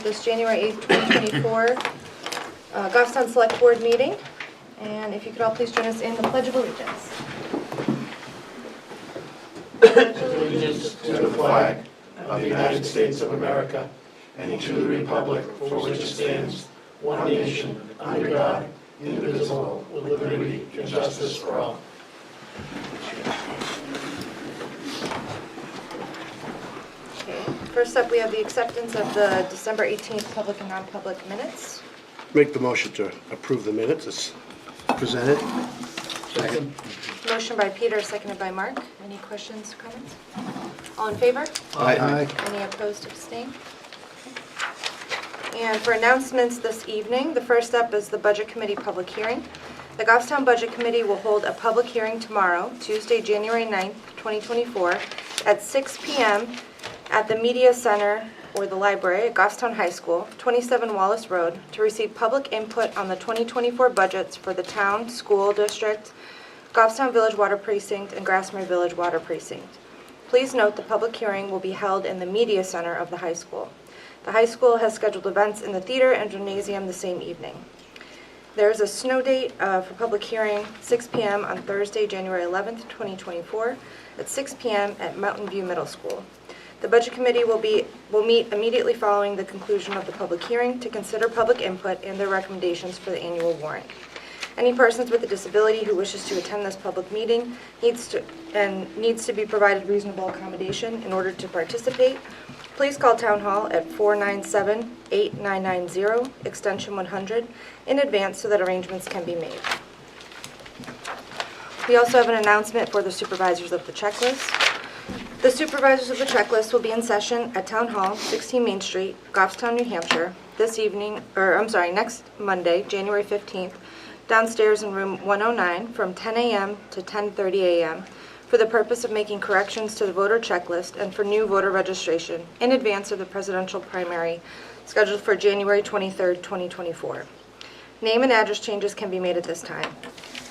this January 8th, 2024 Goffstown Select Board meeting. And if you could all please join us in the Pledge of Allegiance. Allegiance to the flag of the United States of America and to the republic for which it stands, one nation, under God, indivisible, with liberty and justice for all. Okay. First up, we have the acceptance of the December 18th public and non-public minutes. Make the motion to approve the minutes as presented. Second. Motion by Peter, seconded by Mark. Any questions, comments? All in favor? Aye. Any opposed, abstain? And for announcements this evening, the first up is the Budget Committee public hearing. The Goffstown Budget Committee will hold a public hearing tomorrow, Tuesday, January 9th, 2024, at 6 p.m. at the Media Center or the library at Goffstown High School, 27 Wallace Road, to receive public input on the 2024 budgets for the town, school district, Goffstown Village Water Precinct, and Grassmere Village Water Precinct. Please note the public hearing will be held in the Media Center of the high school. The high school has scheduled events in the theater and gymnasium the same evening. There is a snow date for public hearing, 6 p.m. on Thursday, January 11th, 2024, at 6 p.m. at Mountain View Middle School. The Budget Committee will meet immediately following the conclusion of the public hearing to consider public input and their recommendations for the annual warrant. Any persons with a disability who wishes to attend this public meeting needs to be provided reasonable accommodation in order to participate. Please call Town Hall at 497-8990, extension 100, in advance so that arrangements can be made. We also have an announcement for the supervisors of the checklist. The supervisors of the checklist will be in session at Town Hall, 16 Main Street, Goffstown, New Hampshire, next Monday, January 15th, downstairs in room 109 from 10 a.m. to 10:30 a.m. for the purpose of making corrections to the voter checklist and for new voter registration in advance of the presidential primary scheduled for January 23rd, 2024. Name and address changes can be made at this time.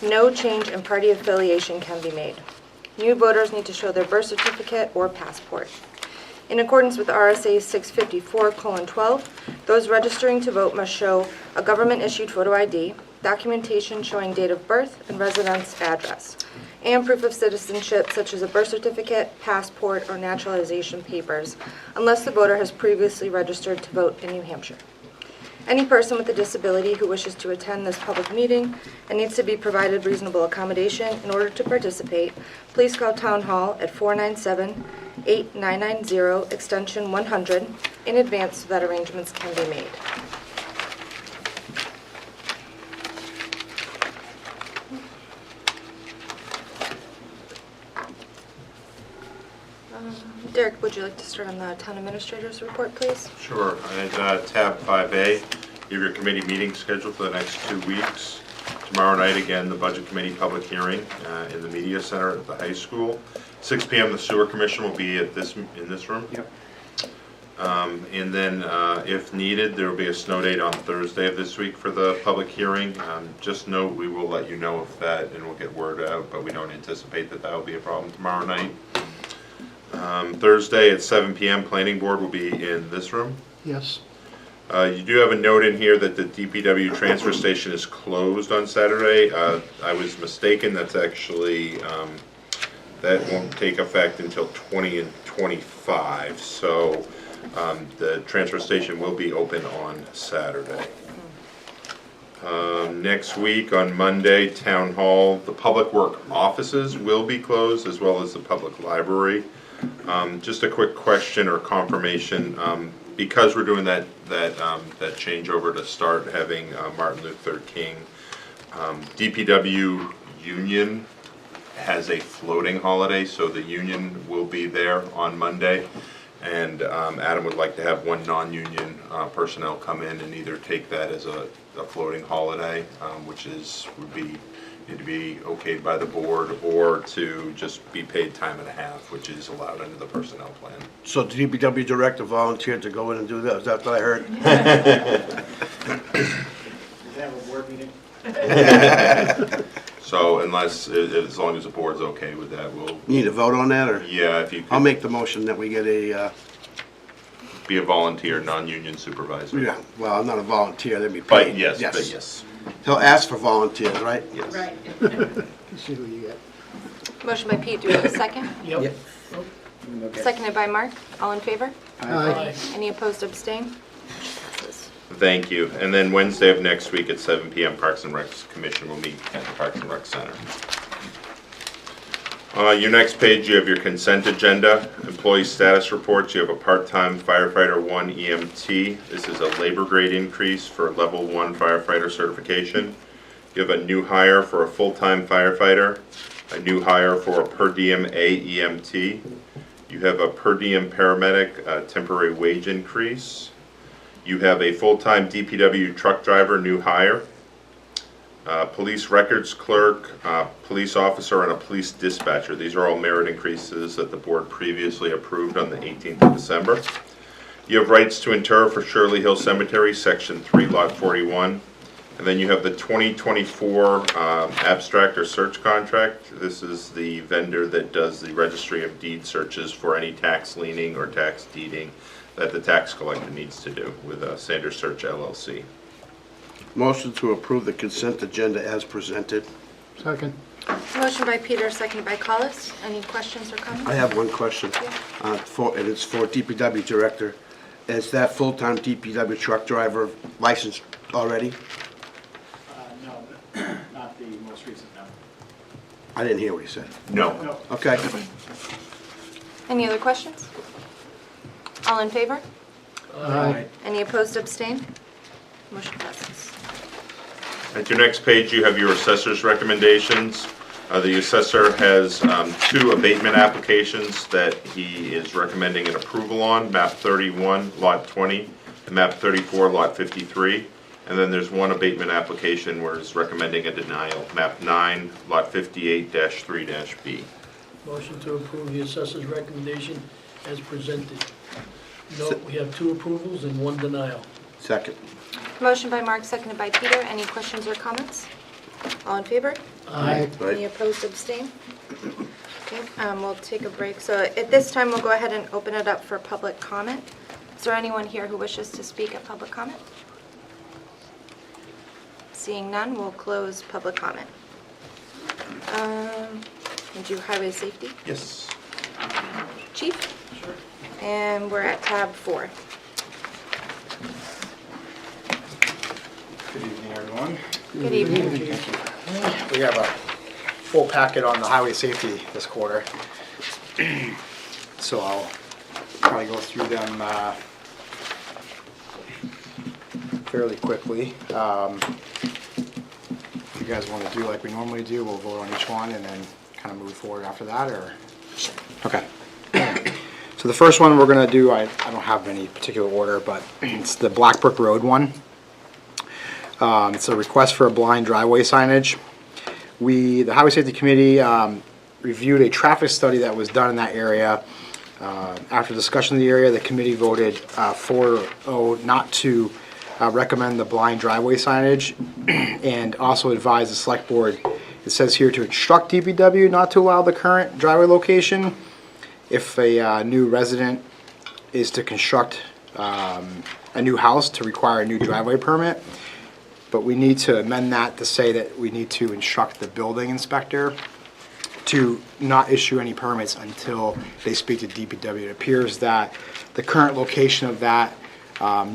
No change in party affiliation can be made. New voters need to show their birth certificate or passport. In accordance with RSA 654:12, those registering to vote must show a government-issued photo ID, documentation showing date of birth and residence address, and proof of citizenship such as a birth certificate, passport, or naturalization papers, unless the voter has previously registered to vote in New Hampshire. Any person with a disability who wishes to attend this public meeting and needs to be provided reasonable accommodation in order to participate, please call Town Hall at 497-8990, extension 100, in advance so that arrangements can be made. Derek, would you like to start on the Town Administrator's report, please? Sure. At tab 5A, you have your committee meeting scheduled for the next 2 weeks. Tomorrow night, again, the Budget Committee public hearing in the Media Center at the high school. 6 p.m. the Sewer Commission will be in this room. Yep. And then, if needed, there will be a snow date on Thursday of this week for the public hearing. Just note, we will let you know if that, and we'll get word out, but we don't anticipate that will be a problem tomorrow night. Thursday at 7 p.m. Planning Board will be in this room. Yes. You do have a note in here that the DPW transfer station is closed on Saturday. I was mistaken. That's actually, that won't take effect until 20 and 25. So the transfer station will be open on Saturday. Next week on Monday, Town Hall, the public work offices will be closed as well as the public library. Just a quick question or confirmation, because we're doing that changeover to start having Martin Luther King, DPW Union has a floating holiday, so the union will be there on Monday, and Adam would like to have one non-union personnel come in and either take that as a floating holiday, which would need to be okayed by the board, or to just be paid time and a half, which is allowed under the personnel plan. So the DPW director volunteered to go in and do that? Is that what I heard? Is that a board meeting? So unless, as long as the board's okay with that, we'll, You need a vote on that, or? yeah, if you could. I'll make the motion that we get a be a volunteer, non-union supervisor. Yeah, well, I'm not a volunteer, they'd be But paid. yes, but yes. He'll ask for volunteers, right? Yes. See who you get. Motion by Pete, do we have a second? Yep. Seconded by Mark. All in favor? Aye. Any opposed, abstain? Passes. Thank you. And then Wednesday of next week at 7 PM, Parks and Rec Commission will meet at the Parks and Rec Center. Your next page, you have your consent agenda, employee status reports. You have a part-time firefighter 1 EMT. This is a labor grade increase for level 1 firefighter certification. You have a new hire for a full-time firefighter, a new hire for a per diem A EMT. You have a per diem paramedic, temporary wage increase. You have a full-time DPW truck driver, new hire. Police records clerk, police officer, and a police dispatcher. These are all merit increases that the board previously approved on the 18th of December. You have rights to inter for Shirley Hill Cemetery, Section 3, Lot 41. And then you have the 2024 abstract or search contract. This is the vendor that does the registry of deed searches for any tax liening or tax deeding that the tax collector needs to do with Sanders Search LLC. Motion to approve the consent agenda as presented. Second. Motion by Peter, seconded by Collis. Any questions or comments? I have one question, and it's for DPW director. Is that full-time DPW truck driver licensed already? No, not the most recent, no. I didn't hear what he said. No. Okay. Any other questions? All in favor? Aye. Any opposed, abstain? Motion passes. At your next page, you have your assessor's recommendations. The assessor has 2 abatement applications that he is recommending an approval on, map 31, lot 20, and map 34, lot 53. And then there's 1 abatement application where he's recommending a denial, map 9, lot 58-3-B. Motion to approve the assessor's recommendation as presented. Note, we have 2 approvals and 1 denial. Second. Motion by Mark, seconded by Peter. Any questions or comments? All in favor? Aye. Any Right. opposed, abstain? Okay, we'll take a break. So at this time, we'll go ahead and open it up for public comment. Is there anyone here who wishes to speak at public comment? Seeing none, we'll close public comment. And do highway safety. Yes. Chief? Sure. And we're at tab 4. Good evening, everyone. Good evening. We have a full packet on the highway safety this quarter. So I'll probably go through them fairly quickly. If you guys want to do like we normally do, we'll vote on each one and then kind of move forward after that, or? Okay. So the first one we're going to do, I don't have any particular order, but it's the Blackbrook Road one. It's a request for a blind driveway signage. The Highway Safety Committee reviewed a traffic study that was done in that area. After discussion of the area, the committee voted 4-0 not to recommend the blind driveway signage, and also advised the select board, it says here, to instruct DPW not to allow the current driveway location if a new resident is to construct a new house to require a new driveway permit. But we need to amend that to say that we need to instruct the building inspector to not issue any permits until they speak to DPW. It appears that the current location of that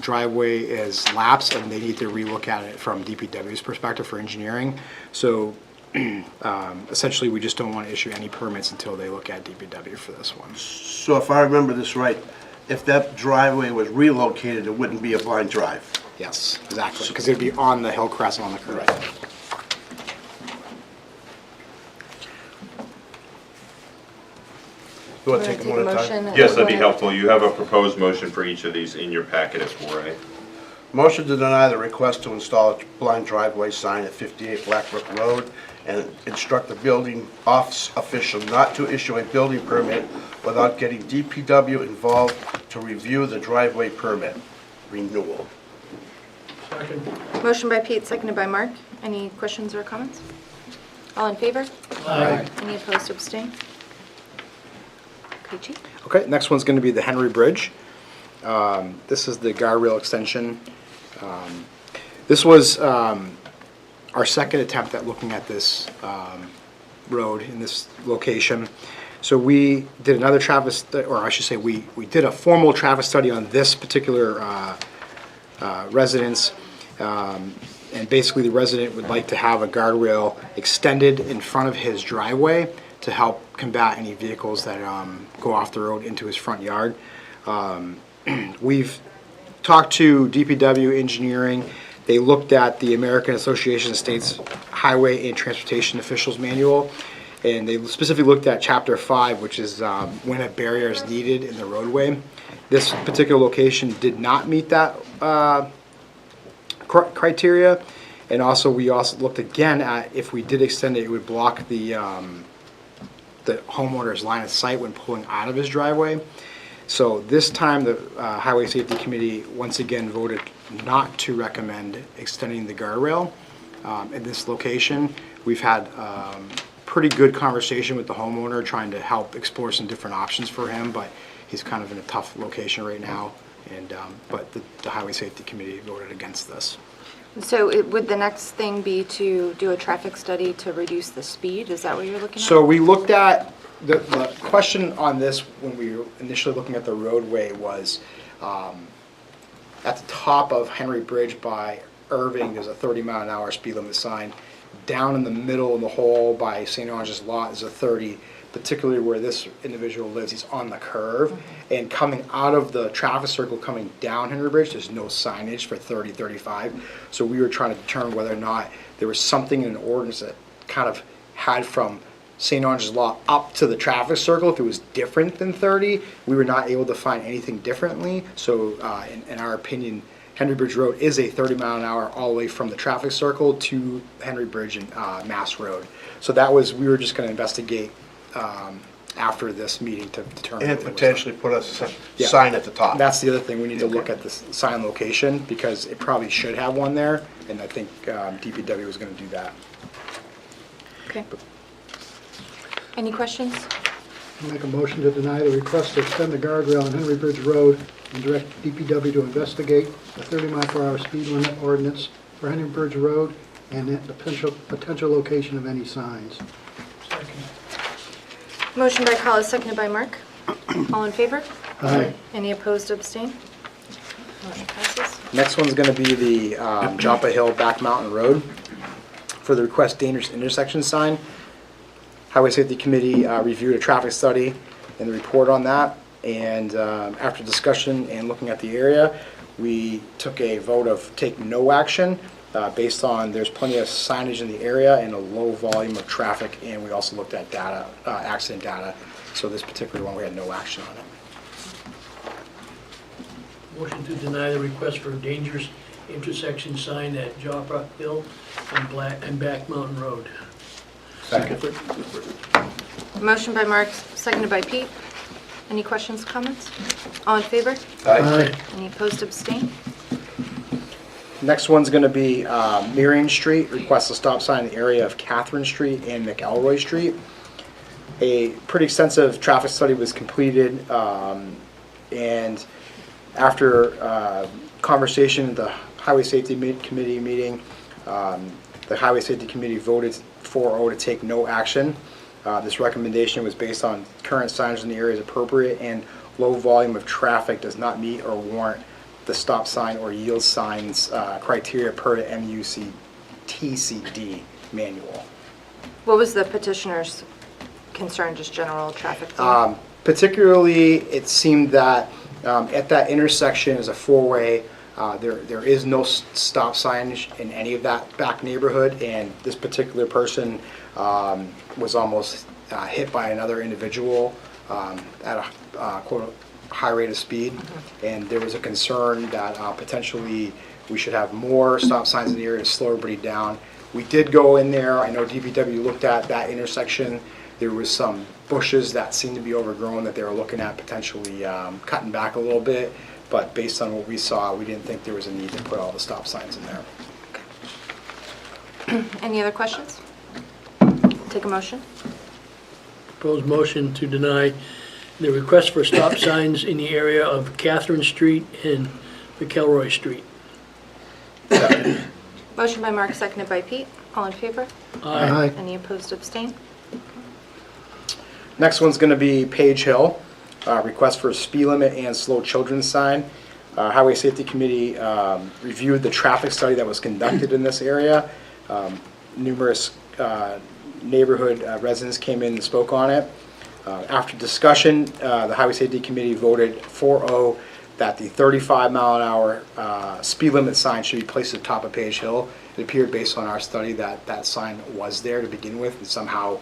driveway is lapsed, and they need to relook at it from DPW's perspective for engineering. So essentially, we just don't want to issue any permits until they look at DPW for this one. So if I remember this right, if that driveway was relocated, it wouldn't be a blind drive. Yes, exactly, because it'd be on the Hillcrest on the curve. You want to take them one at a time? motion? Yes, that'd be helpful. You have a proposed motion for each of these in your packet at 4A. Motion to deny the request to install a blind driveway sign at 58 Blackbrook Road and instruct the building office official not to issue a building permit without getting DPW involved to review the driveway permit renewal. Second. Motion by Pete, seconded by Mark. Any questions or comments? All in favor? Aye. Any opposed, abstain? Okay, Chief? Okay, next one's going to be the Henry Bridge. This is the guardrail extension. This was our second attempt at looking at this road in this location. So we did another traffic, or I should say, we did a formal traffic study on this particular residence. And basically, the resident would like to have a guardrail extended in front of his driveway to help combat any vehicles that go off the road into his front yard. We've talked to DPW engineering. They looked at the American Association of States Highway and Transportation Officials Manual, and they specifically looked at Chapter 5, which is when a barrier is needed in the roadway. This particular location did not meet that criteria, and also we also looked again at if we did extend it, it would block the homeowner's line of sight when pulling out of his driveway. So this time, the Highway Safety Committee once again voted not to recommend extending the guardrail in this location. We've had pretty good conversation with the homeowner, trying to help explore some different options for him, but he's kind of in a tough location right now. And but the Highway Safety Committee voted against this. So would the next thing be to do a traffic study to reduce the speed? Is that what you're looking at? So we looked at, the question on this when we were initially looking at the roadway was at the top of Henry Bridge by Irving, there's a 30-mile-an-hour speed limit sign. Down in the middle of the hole by St. Ange's Lot is a 30, particularly where this individual lives, he's on the curve. And coming out of the traffic circle, coming down Henry Bridge, there's no signage for 30, 35. So we were trying to determine whether or not there was something in an ordinance that kind of had from St. Ange's Lot up to the traffic circle, if it was different than 30. We were not able to find anything differently. So in our opinion, Henry Bridge Road is a 30-mile-an-hour all the way from the traffic circle to Henry Bridge and Mass Road. So that was, we were just going to investigate after this meeting to determine. And if there was potentially put a Yeah. sign at the top. That's the other thing, we need to look at the sign location, because it probably should have one there, and I think DPW was gonna do that. Okay. Any questions? Make a motion to deny the request to extend the guardrail on Henry Bridge Road and direct DPW to investigate the 30-mile-per-hour speed limit ordinance for Henry Bridge Road and the potential location of any signs. Second. Motion by Collis, seconded by Mark. All in favor? Aye. Any opposed or abstain? Motion passes. Next one's gonna be the Joppa Hill Back Mountain Road for the request dangerous intersection sign. Highway Safety Committee reviewed a traffic study and the report on that, and after discussion and looking at the area, we took a vote of take no action based on there's plenty of signage in the area and a low volume of traffic, and we also looked at data, accident data. So this particular one, we had no action on it. Motion to deny the request for a dangerous intersection sign at Joppa Hill and Back Mountain Road. Second. Motion by Mark, seconded by Pete. Any questions, comments? All in favor? Aye. Any opposed, abstain? Next one's gonna be Marion Street, request a stop sign in the area of Catherine Street and McElroy Street. A pretty extensive traffic study was completed, and after conversation at the Highway Safety Committee meeting, the Highway Safety Committee voted 4-0 to take no action. This recommendation was based on current signage in the area is appropriate and low volume of traffic does not meet or warrant the stop sign or yield signs criteria per the MUC-TCD manual. What was the petitioner's concern, just general traffic flow? Particularly, it seemed that at that intersection is a four-way. There is no stop signage in any of that back neighborhood, and this particular person was almost hit by another individual at a quote high rate of speed, and there was a concern that potentially we should have more stop signs in the area to slow everybody down. We did go in there. I know DPW looked at that intersection. There was some bushes that seemed to be overgrown that they were looking at potentially cutting back a little bit, but based on what we saw, we didn't think there was a need to put all the stop signs in there. Any other questions? Take a motion. Proposed motion to deny The request for stop signs in the area of Catherine Street and McElroy Street. Motion by Mark, seconded by Pete. All in favor? Aye. Any opposed, abstain? Next one's gonna be Page Hill, request for a speed limit and slow children sign. Highway Safety Committee reviewed the traffic study that was conducted in this area. Numerous neighborhood residents came in and spoke on it. After discussion, the Highway Safety Committee voted 4-0 that the 35-mile-an-hour speed limit sign should be placed at the top of Page Hill. It appeared based on our study that that sign was there to begin with and somehow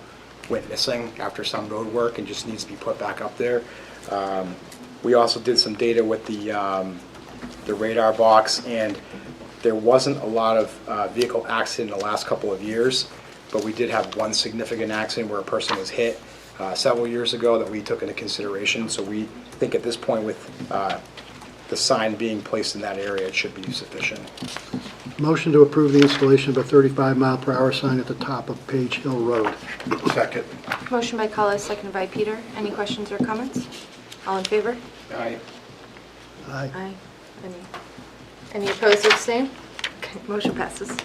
went missing after some road work and just needs to be put back up there. We also did some data with the radar box, and there wasn't a lot of vehicle accident in the last couple of years, but we did have one significant accident where a person was hit several years ago that we took into consideration. So we think at this point with the sign being placed in that area, it should be sufficient. Motion to approve the installation of a 35-mile-per-hour sign at the top of Page Hill Road. Second. Motion by Collis, seconded by Peter. Any questions or comments? All in favor? Aye. Aye. Aye. Any opposed, abstain? Okay, motion passes.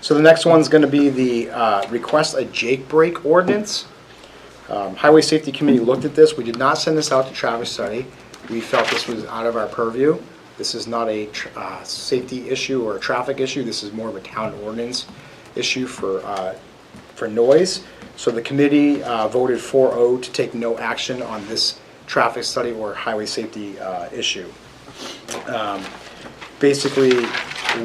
So the next one's gonna be the request a Jake brake ordinance. Highway Safety Committee looked at this. We did not send this out to traffic study. We felt this was out of our purview. This is not a safety issue or a traffic issue. This is more of a town ordinance issue for noise. So the committee voted 4-0 to take no action on this traffic study or highway safety issue. Basically,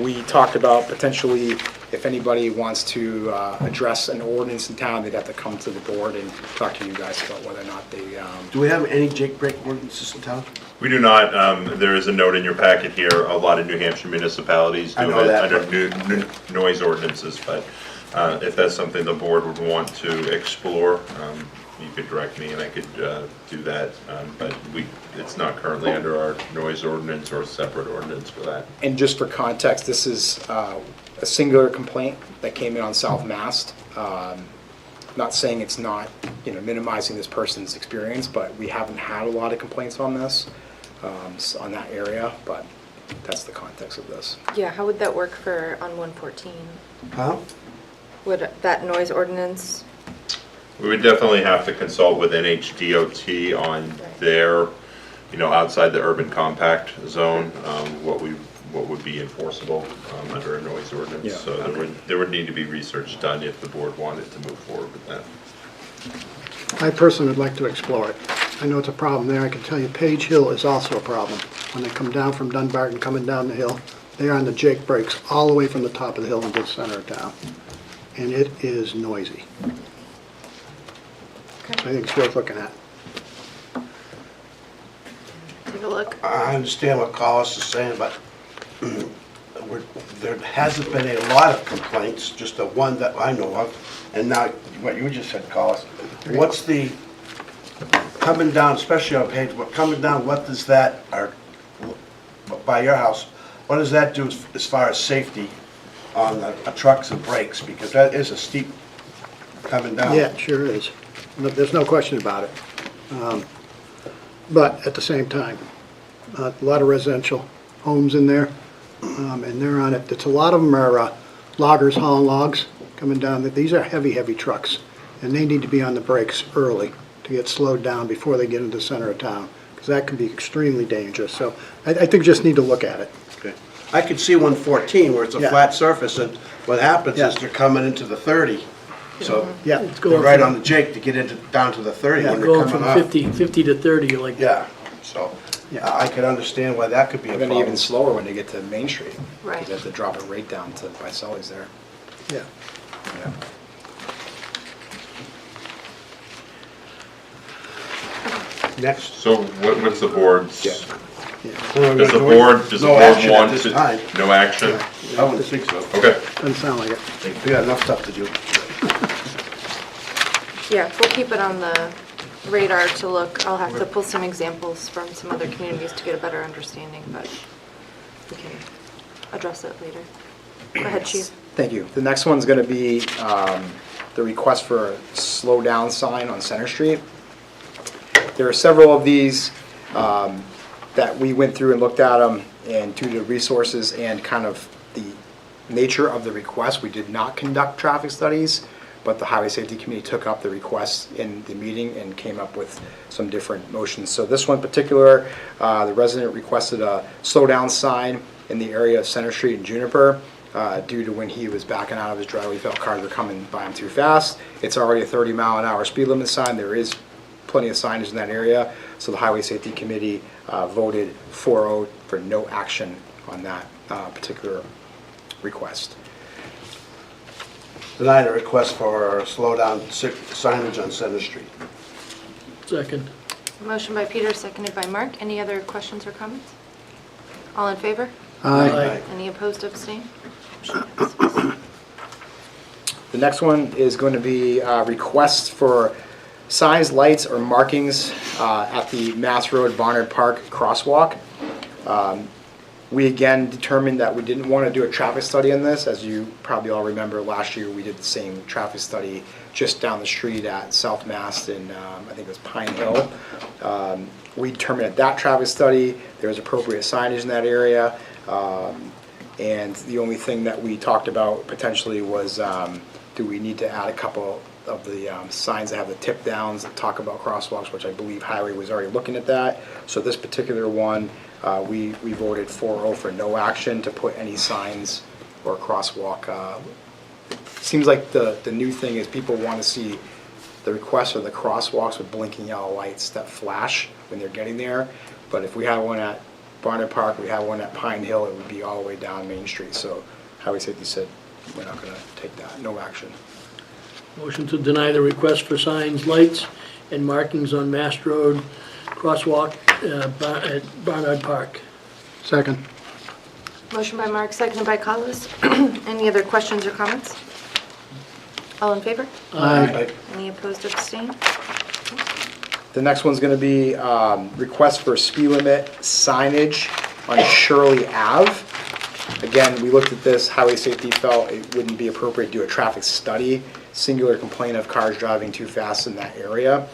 we talked about potentially if anybody wants to address an ordinance in town, they'd have to come to the board and talk to you guys about whether or not they, Do we have any Jake brake ordinances in town? We do not. There is a note in your packet here. A lot of New Hampshire municipalities I do know it that, under noise ordinances, but if that's something the board would want to explore, you could direct me and I could do that. But it's not currently under our noise ordinance or a separate ordinance for that. and just for context, this is a singular complaint that came in on South Mast. Not saying it's not, minimizing this person's experience, but we haven't had a lot of complaints on this, on that area, but that's the context of this. Yeah, how would that work for on 114? Huh? Would that noise ordinance, We would definitely have to consult with NHDOT on their, outside the urban compact zone, what would be enforceable under a noise ordinance. Yeah, So there would need to be research done if the board wanted to move forward with that. I personally would like to explore it. I know it's a problem there. I can tell you Page Hill is also a problem. When they come down from Dunbarton, coming down the hill, they are on the Jake brakes all the way from the top of the hill into the center of town. And it is noisy. I think it's worth looking at. take a look? I understand what Collis is saying, but there hasn't been a lot of complaints, just the one that I know of. And now, what you just said, Collis, what's the, coming down, especially on Page, coming down, what does that, or by your house, what does that do as far as safety on the trucks and brakes? Because that is a steep coming down. Yeah, it sure is. There's no question about it. But at the same time, a lot of residential homes in there, and they're on it. A lot of them are loggers hauling logs coming down. These are heavy, heavy trucks, and they need to be on the brakes early to get slowed down before they get into the center of town, because that can be extremely dangerous. So I think we just need to look at it. Okay. I could see 114 where it's a Yeah. flat surface, and what happens Yeah. is they're coming into the 30. So Yeah, It's they're going right from- on the Jake to get into, down to the 30 Yeah, when they're Going coming from up. 50 to 30, like that. Yeah, so I could understand why that could be a They're gonna problem. even slower when they get to Main Street. Right. Because they have to drop it right down to, by Sully's there. yeah. Yeah. Next. So what's the board's, Yeah. does the board No action at want this to, time. no action? I wouldn't think so. Okay. Doesn't sound like it. We got enough stuff to do. Yeah, we'll keep it on the radar to look. I'll have to pull some examples from some other communities to get a better understanding, but we can address it later. Go ahead, Chief. Thank you. The next one's gonna be the request for a slow down sign on Center Street. There are several of these that we went through and looked at them, and due to resources and kind of the nature of the request, we did not conduct traffic studies, but the Highway Safety Committee took up the request in the meeting and came up with some different motions. So this one in particular, the resident requested a slow down sign in the area of Center Street and Juniper due to when he was backing out of his driveway, he felt cars were coming by him too fast. It's already a 30-mile-an-hour speed limit sign. There is plenty of signage in that area, so the Highway Safety Committee voted 4-0 for no action on that particular request. Deny the request for slow down signage on Center Street. Second. Motion by Peter, seconded by Mark. Any other questions or comments? All in favor? Aye. Any opposed, abstain? Motion passes. The next one is going to be requests for signs, lights, or markings at the Mass Road Barnard Park crosswalk. We again determined that we didn't want to do a traffic study on this. As you probably all remember, last year we did the same traffic study just down the street at South Mass in, I think it was Pine Hill. We determined at that traffic study there was appropriate signage in that area. And the only thing that we talked about potentially was do we need to add a couple of the signs that have the tip downs that talk about crosswalks, which I believe Highway was already looking at that. So this particular one, we voted 4-0 for no action to put any signs or crosswalk. Seems like the new thing is people want to see the request of the crosswalks with blinking yellow lights that flash when they're getting there. But if we have one at Barnard Park, we have one at Pine Hill, it would be all the way down Main Street. So Highway Safety said we're not going to take that, no action. Motion to deny the request for signs, lights, and markings on Mass Road crosswalk at Barnard Park. Second. Motion by Mark, seconded by Collis. Any other questions or comments? All in favor? Aye. Any opposed, abstain? The next one's going to be request for speed limit signage on Shirley Ave. Again, we looked at this, Highway Safety felt it wouldn't be appropriate to do a traffic study. Singular complaint of cars driving too fast in that area.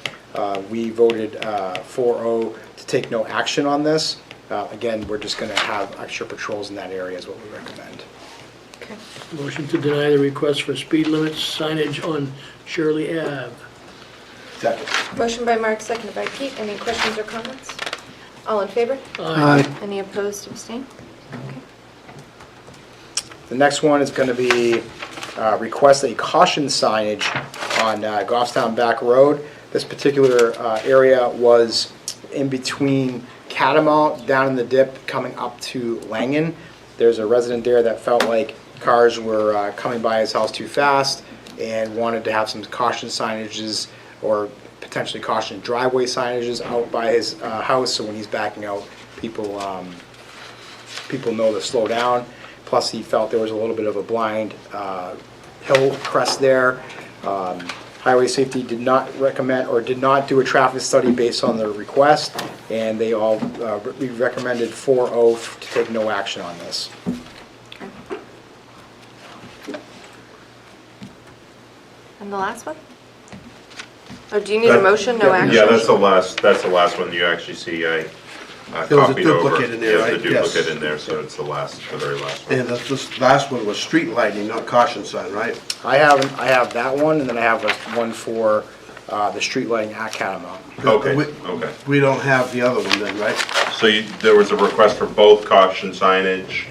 We voted 4-0 to take no action on this. Again, we're just going to have extra patrols in that area is what we recommend. Okay. Motion to deny the request for speed limits signage on Shirley Ave. Second. Motion by Mark, seconded by Pete. Any questions or comments? All in favor? Aye. Any opposed, abstain? Okay. The next one is going to be request a caution signage on Goffstown Back Road. This particular area was in between Catamount, down in the dip, coming up to Langen. There's a resident there that felt like cars were coming by his house too fast and wanted to have some caution signages or potentially caution driveway signages out by his house, so when he's backing out, people know to slow down. Plus, he felt there was a little bit of a blind hill crest there. Highway Safety did not recommend or did not do a traffic study based on the request, and they all we recommended 4-0 to take no action on this. And the last one? Or do you need a motion, no action? Yeah, that's the last one you actually see. I There was a copied over. duplicate in there, Yeah, the right? Yes. duplicate in there, so it's the very last one. And this last one was street lighting, not caution sign, right? I have that one, and then I have one for the street lighting at Catamount. Okay, We- okay. We don't have the other one then, right? So there was a request for both caution signage,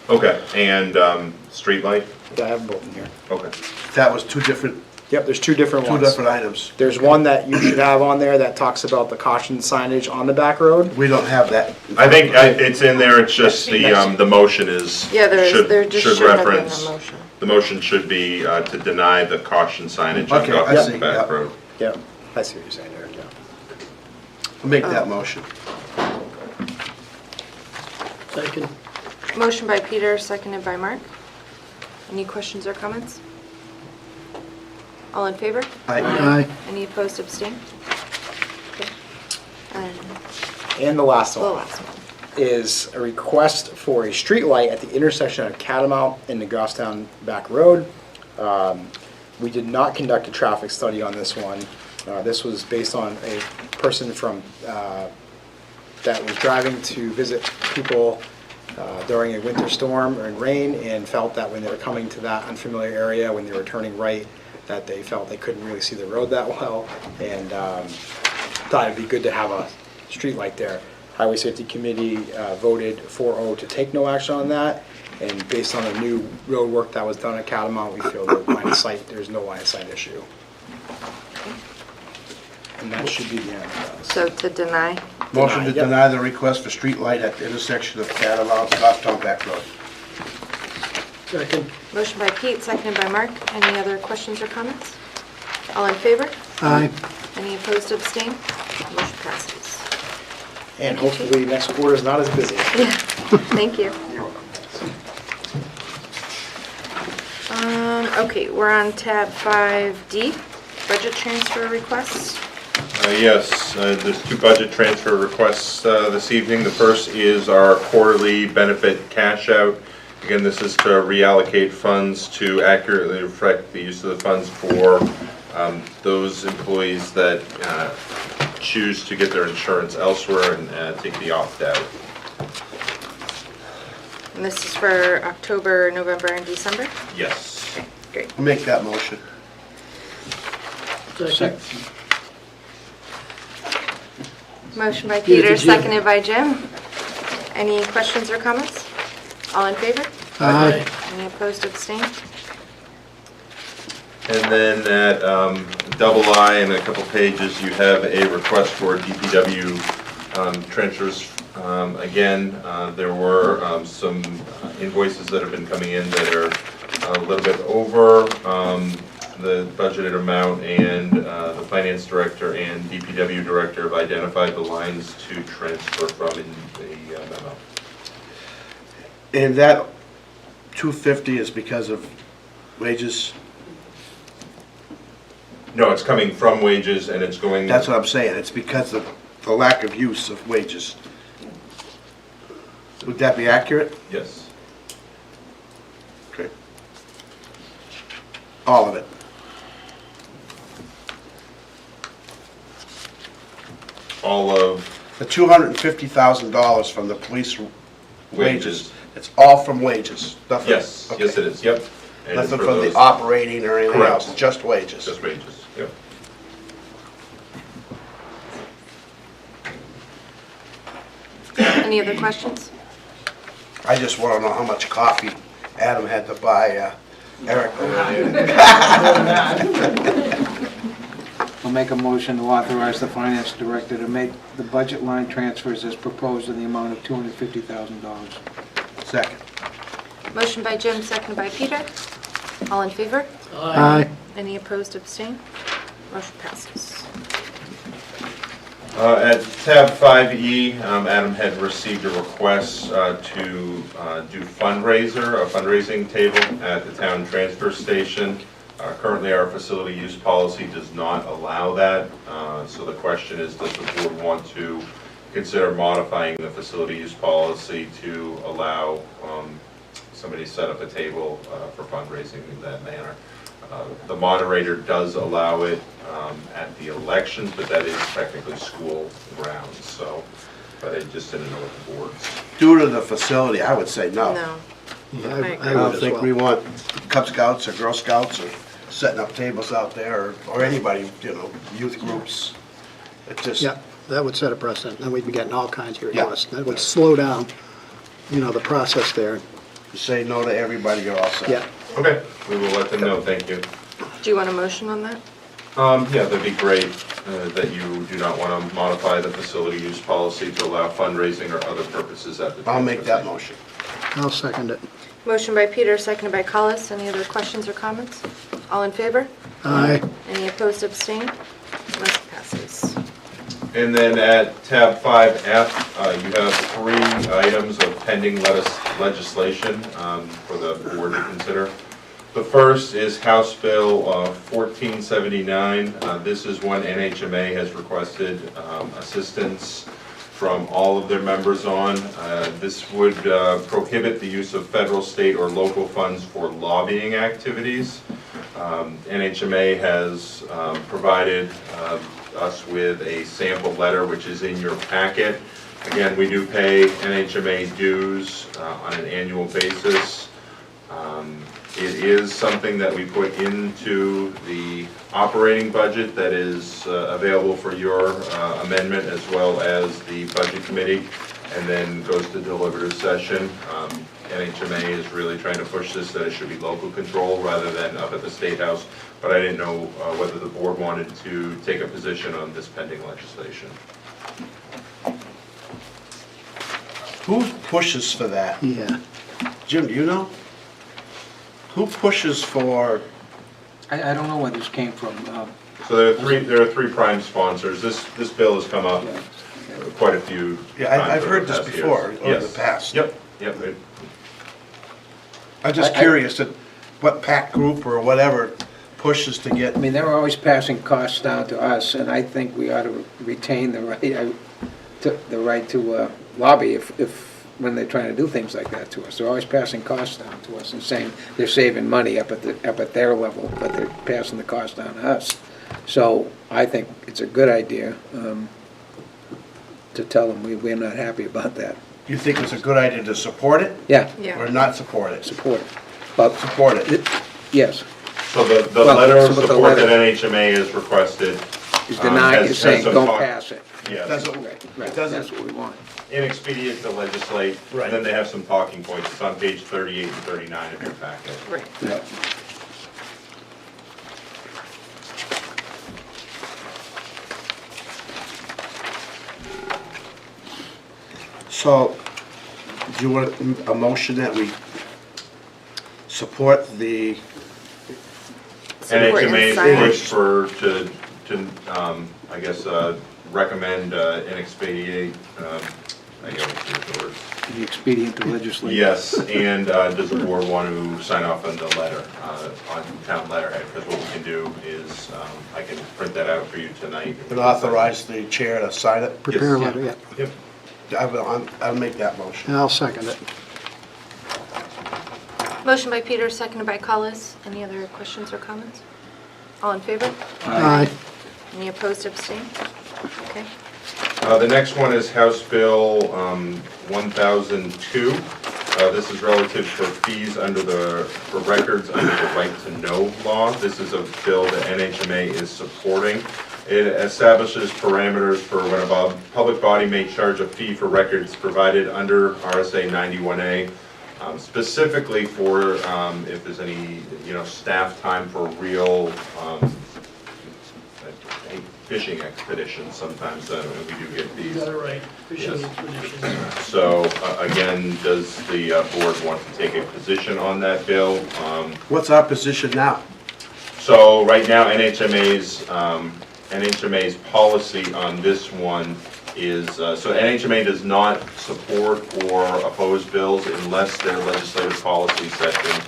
okay, and street light? Yeah, I have both in here. Okay. That was two different Yep, there's two different ones. items. There's one that you should have on there that talks about the caution signage on the back road. We don't have that. I think it's in there, it's just the motion is. Yeah, there should just shouldn't have been a reference- motion. The motion should be to deny the caution signage on Okay, I see, Goffstown Back yeah. Road. Yep, I see what you're saying there, yeah. Make that motion. Second. Motion by Peter, seconded by Mark. Any questions or comments? All in favor? Aye. Any opposed, abstain? Okay. And And the last the one last one. is a request for a street light at the intersection of Catamount and the Goffstown Back Road. We did not conduct a traffic study on this one. This was based on a person from, that was driving to visit people during a winter storm or in rain, and felt that when they were coming to that unfamiliar area, when they were turning right, that they felt they couldn't really see the road that well, and thought it'd be good to have a street light there. Highway Safety Committee voted 4-0 to take no action on that, and based on the new road work that was done at Catamount, we feel that line of sight, there's no line of sight issue. And that should be the end of those. So to deny. Motion to Yep. deny the request for street light at the intersection of Catamount and Goffstown Back Road. Second. Motion by Pete, seconded by Mark. Any other questions or comments? All in favor? Aye. Any opposed or abstained? Motion passes. And Thank you, hopefully next quarter is not as busy. Yeah, thank you. Okay, we're on tab 5D, budget transfer requests. Yes, there's two budget transfer requests this evening. The first is our quarterly benefit cash out. Again, this is to reallocate funds to accurately reflect the use of the funds for those employees that choose to get their insurance elsewhere and take the opt-out. And this is for October, November, and December? Yes. Okay, great. I'll make that motion. Second. Motion by Give it to Peter, Jim. seconded by Jim. Any questions or comments? All in favor? Aye. Any opposed or abstained? And then at double I in a couple pages, you have a request for DPW transfers. Again, there were some invoices that have been coming in that are a little bit over the budgeted amount, and the finance director and DPW director have identified the lines to transfer from in the memo. And that 250 is because of wages? No, it's coming from wages and it's going. That's what I'm saying, it's because of the lack of use of wages. Would that be accurate? Yes. Okay. All of it? All of The $250,000 from the police wages. wages, it's all from wages? Nothing- Yes, okay. yes it is, yep. And it's Nothing for from the those- operating or anything Correct. else, just wages? Just wages, yep. Any other questions? I just want to know how much coffee Adam had to buy Eric over there. I'll make a motion to authorize the finance director to make the budget line transfers as proposed in the amount of $250,000. Second. Motion by Jim, seconded by Peter. All in favor? Aye. Any opposed or abstained? Motion passes. At tab 5E, Adam had received a request to do a fundraising table at the town transfer station. Currently, our facility use policy does not allow that, so the question is, does the board want to consider modifying the facility use policy to allow somebody to set up a table for fundraising in that manner? The moderator does allow it at the elections, but that is technically school grounds, so, but I just didn't know what the board's. Due to the facility, I would say no. No. Yeah, I I don't think we want Cub Scouts or Girl Scouts or setting up tables out there, or anybody, youth groups. It just, Yeah, that would set a precedent, then we'd be getting all kinds of Yeah. requests. That would slow down, the process there. you say no to everybody, you're all set. Yeah, Okay, we will let them know, thank you. Do you want a motion on that? Yeah, that'd be great, that you do not want to modify the facility use policy to allow fundraising or other purposes at the. I'll make that transfer motion. I'll second it. Motion by Peter, seconded by Collis. Any other questions or comments? All in favor? Aye. Any opposed or abstained? Motion passes. station. And then at tab 5F, you have 3 items of pending legislation for the board to consider. The first is House Bill 1479. This is one NHMA has requested assistance from all of their members on. This would prohibit the use of federal, state, or local funds for lobbying activities. NHMA has provided us with a sample letter, which is in your packet. Again, we do pay NHMA dues on an annual basis. It is something that we put into the operating budget that is available for your amendment, as well as the budget committee, and then goes to deliberative session. NHMA is really trying to push this, that it should be local control rather than up at the State House, but I didn't know whether the board wanted to take a position on this pending legislation. Who pushes for that? Yeah. Jim, do you know? Who pushes for, I don't know where this came from. So there are three prime sponsors. This bill has come up quite a few times. yeah, I've over heard the this past before, years. over the Yes. past. Yep. I'm just curious that what PAC group or whatever pushes to get, I mean, they're always passing costs down to us, and I think we ought to retain the right to lobby if when they're trying to do things like that to us. They're always passing costs down to us and saying they're saving money up at their level, but they're passing the cost down to us. So I think it's a good idea to tell them we're not happy about that. you think it's a good idea to support it Yeah, or not support it? support it. But, Support it. yes, So the Well, letter of so with the support that letter- NHMA has requested is denying, has is saying, some don't talk- pass it. Yeah, Doesn't, Right, it right, doesn't, that's what we want. inexpedient to legislate, Right. and then they have some talking points. It's on page 38 and 39 of your packet. Right. Yeah. so, do you want a motion that we support the, Support NHMA's and push I guess, recommend and expedite, I guess the word. The expedient to legislate. Yes, and does the board want to sign off on the letter, on town letterhead? Because what we can do is, I can print that out for you tonight. and authorize the chair to sign it? Prepare a Yes. letter, yeah. Yep. I'll make that motion. And I'll second it. Motion by Peter, seconded by Collis. Any other questions or comments? All in favor? Aye. Any opposed, abstain? Okay. The next one is House Bill 1002. This is relative for fees for records under the Right to Know law. This is a bill that NHMA is supporting. It establishes parameters for when a public body may charge a fee for records provided under RSA 91A, specifically for if there's any, staff time for real fishing expeditions. Sometimes we do get You these. got it right, fishing Yes. expeditions. So again, does the board want to take a position on that bill? What's our position now? So right now, NHMA's policy on this one is, so NHMA does not support or oppose bills unless their legislative policy session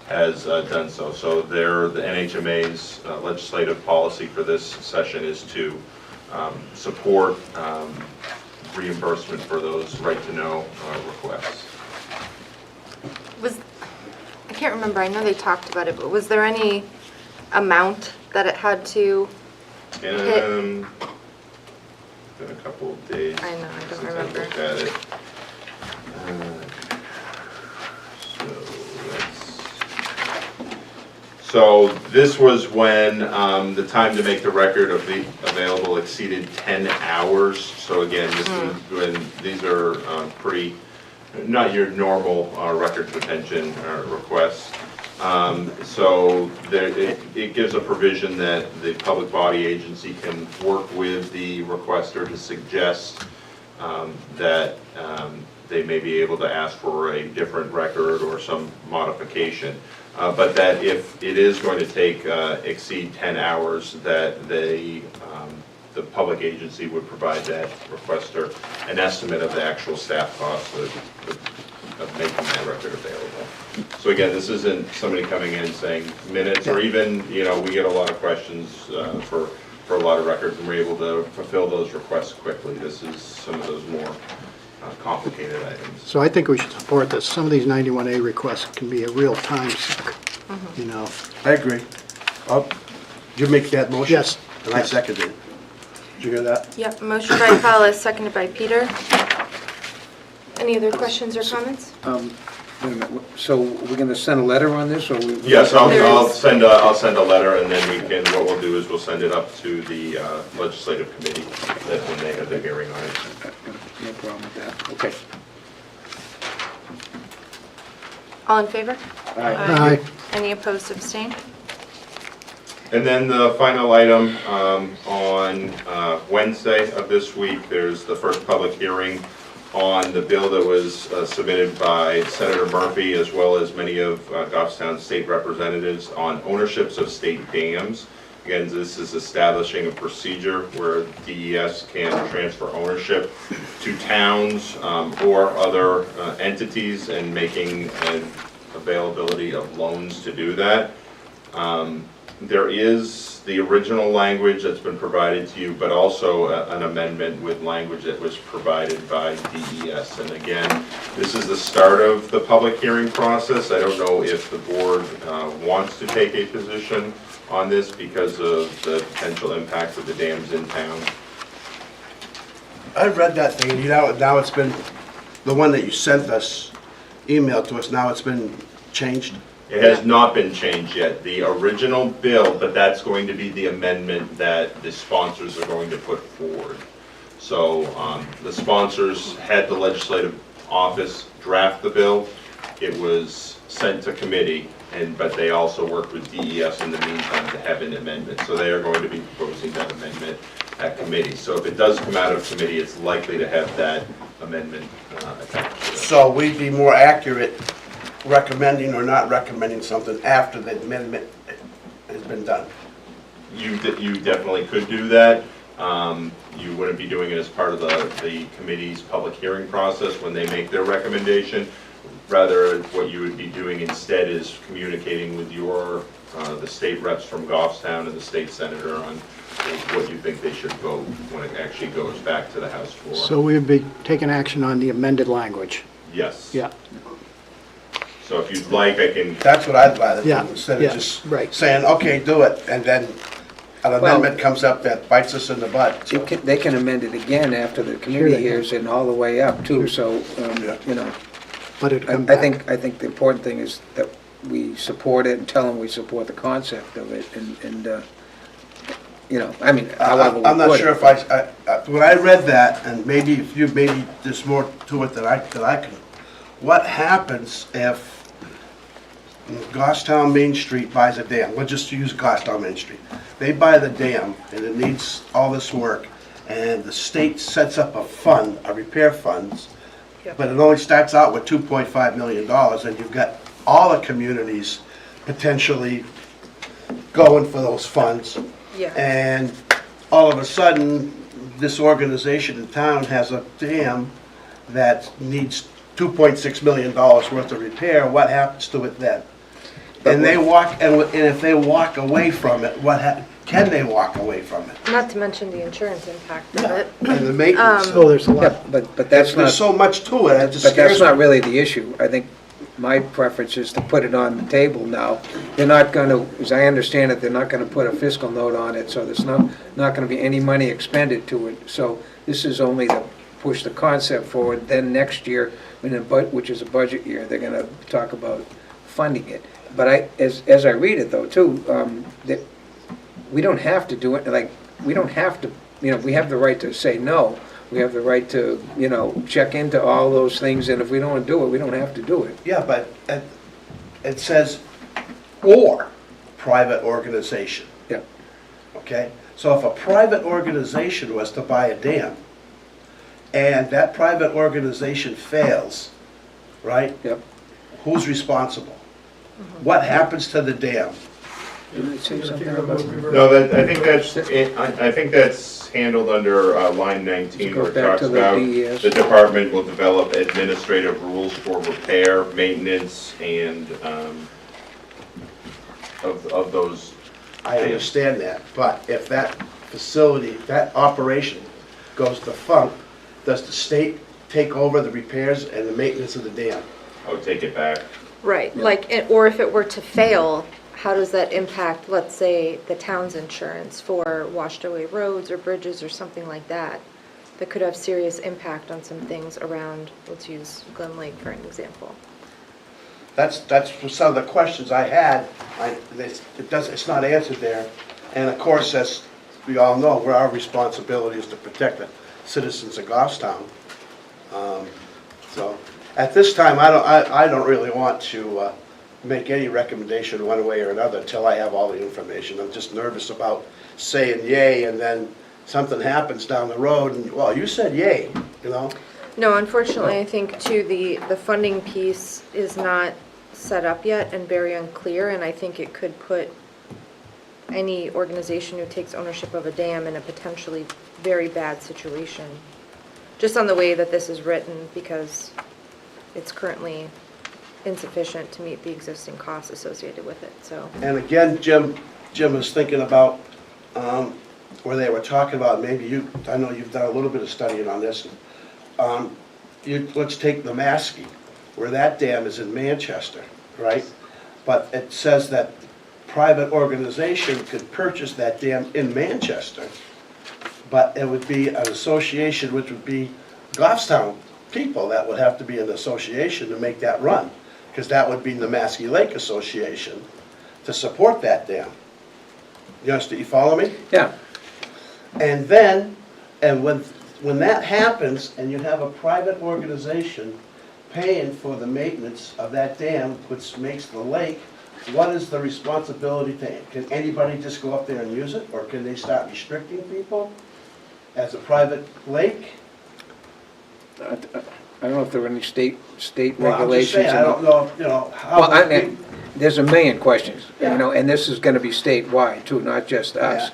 has done so. So the NHMA's legislative policy for this session is to support reimbursement for those right-to-know requests. I can't remember, I know they talked about it, but was there any amount that it had to? Been a couple of days. I know, I don't since remember. looked at it. So this was when the time to make the record available exceeded 10 hours. So again, this is when these are pretty, not your normal records retention requests. So it gives a provision that the public body agency can work with the requester to suggest that they may be able to ask for a different record or some modification. But that if it is going to exceed 10 hours, that the public agency would provide that requester an estimate of the actual staff cost of making that record available. So again, this isn't somebody coming in saying minutes, or even, we get a lot of questions for a lot of records, and we're able to fulfill those requests quickly. This is some of those more complicated items. So I think we should support this. Some of these 91A requests can be a real time suck, you know. I agree. Oh, did you make that motion? Yes. And I seconded it. Did you hear that? Yep, motion by Hollis, seconded by Peter. Any other questions or comments? Wait a minute, so we're gonna send a letter on this, or we? Yes, There I'll is- send a letter, and then what we'll do is we'll send it up to the legislative committee when they have the hearing on it. No problem with that, okay. All in favor? Aye. Any opposed, abstain? And then the final item, on Wednesday of this week, there's the first public hearing on the bill that was submitted by Senator Murphy, as well as many of Goffstown state representatives, on ownerships of state dams. Again, this is establishing a procedure where DES can transfer ownership to towns or other entities, and making an availability of loans to do that. There is the original language that's been provided to you, but also an amendment with language that was provided by DES. And again, this is the start of the public hearing process. I don't know if the board wants to take a position on this because of the potential impact of the dams in town. I read that thing, you know, now it's been, the one that you sent us, emailed to us, now it's been changed. It has not been changed yet. The original bill, but that's going to be the amendment that the sponsors are going to put forward. So the sponsors had the legislative office draft the bill. It was sent to committee, but they also worked with DES in the meantime to have an amendment. So they are going to be proposing that amendment at committee. So if it does come out of committee, it's likely to have that amendment attached to it. So we'd be more accurate recommending or not recommending something after the amendment has been done. You definitely could do that. You wouldn't be doing it as part of the committee's public hearing process when they make their recommendation. Rather, what you would be doing instead is communicating with the state reps from Goffstown and the state senator on what you think they should vote when it actually goes back to the House floor. So we would be taking action on the amended language. Yes. Yeah, So if you'd like, I can, That's what I'd rather do, Yeah, instead yeah, of just right. saying, okay, do it, and then an amendment comes up that bites us in the butt. So, They can amend it again after the Sure committee they can. hears and all the way up too, so, Yeah. you know. but it'd come I back. think the important thing is that we support it and tell them we support the concept of it, and you know, I mean, however we I'm not put sure it. if when I read that, and maybe there's more to it that I can, what happens if Goffstown Main Street buys a dam? We'll just use Goffstown Main Street. They buy the dam, and it needs all this work, and the state sets up a fund, a repair funds, but it only starts out with $2.5 million, and you've got all the communities potentially going for those funds. Yeah. And all of a sudden, this organization in town has a dam that needs $2.6 million worth of repair. What happens to it then? And they walk, and if they walk away from it, can they walk away from it? Not to mention the insurance impact of it. And the maintenance. Oh, there's a lot. Yeah, but that's There's not, so much to it, it just but that's scares me. not really the issue. I think my preference is to put it on the table now. They're not gonna, as I understand it, they're not gonna put a fiscal note on it, so there's not gonna be any money expended to it. So this is only to push the concept forward, then next year, which is a budget year, they're gonna talk about funding it. But as I read it though, too, that we don't have to do it, like, we don't have to, you know, we have the right to say no. We have the right to, you know, check into all those things, and if we don't want to do it, we don't have to do it. Yeah, but it says, or private organization, Yeah. okay? So if a private organization was to buy a dam, and that private organization fails, right? Yep. Who's responsible? What happens to the dam? Didn't it say something about? no, I think that's handled under line 19, Go where it back talks to the about DES. the department will develop administrative rules for repair, maintenance, and of those. I understand that, but if that facility, that operation goes defunct, does the state take over the repairs and the maintenance of the dam? I would take it back. Right, like, or if it were to fail, how does that impact, let's say, the town's insurance for washed away roads or bridges or something like that? That could have serious impact on some things around, let's use Glen Lake for an example. That's some of the questions I had. It's not answered there. And of course, as we all know, our responsibility is to protect the citizens of Goffstown. So at this time, I don't really want to make any recommendation one way or another until I have all the information. I'm just nervous about saying yay and then something happens down the road and, well, you said yay, you know? No, unfortunately, I think too, the funding piece is not set up yet and very unclear, and I think it could put any organization who takes ownership of a dam in a potentially very bad situation, just on the way that this is written, because it's currently insufficient to meet the existing costs associated with it, so. And again, Jim was thinking about where they were talking about, maybe I know you've done a little bit of studying on this. Let's take the Maskey, where that dam is in Manchester, right? But it says that private organization could purchase that dam in Manchester, but it would be an association, which would be Goffstown people. That would have to be an association to make that run, because that would be the Maskey Lake Association to support that dam. You understand, you follow me? Yeah, And then, when that happens, and you have a private organization paying for the maintenance of that dam, which makes the lake, what is the responsibility to, can anybody just go up there and use it? Or can they start restricting people as a private lake? I don't know if there are any state Well, I'm just regulations. saying, I don't know, you know, how. Well, there's a million questions, you Yeah. know, and this is gonna be statewide too, not just us.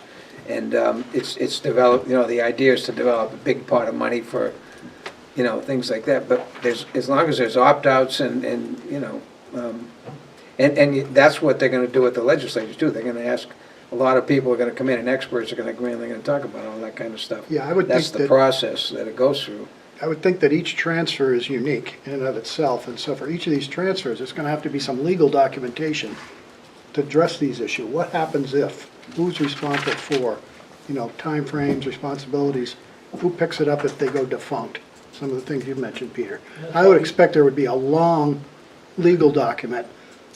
And it's developed, you know, the idea is to develop a big pot of money for, you know, things like that. But as long as there's opt-outs and you know, and that's what they're gonna do at the legislatures too. They're gonna ask, a lot of people are gonna come in and experts are gonna come in, they're gonna talk about all that kind of stuff. Yeah, I would That's think the that- process that it goes through. I would think that each transfer is unique in and of itself, and so for each of these transfers, there's gonna have to be some legal documentation to address these issues. What happens if? Who's responsible for? You know, timeframes, responsibilities, who picks it up if they go defunct? Some of the things you mentioned, Peter. I would expect there would be a long legal document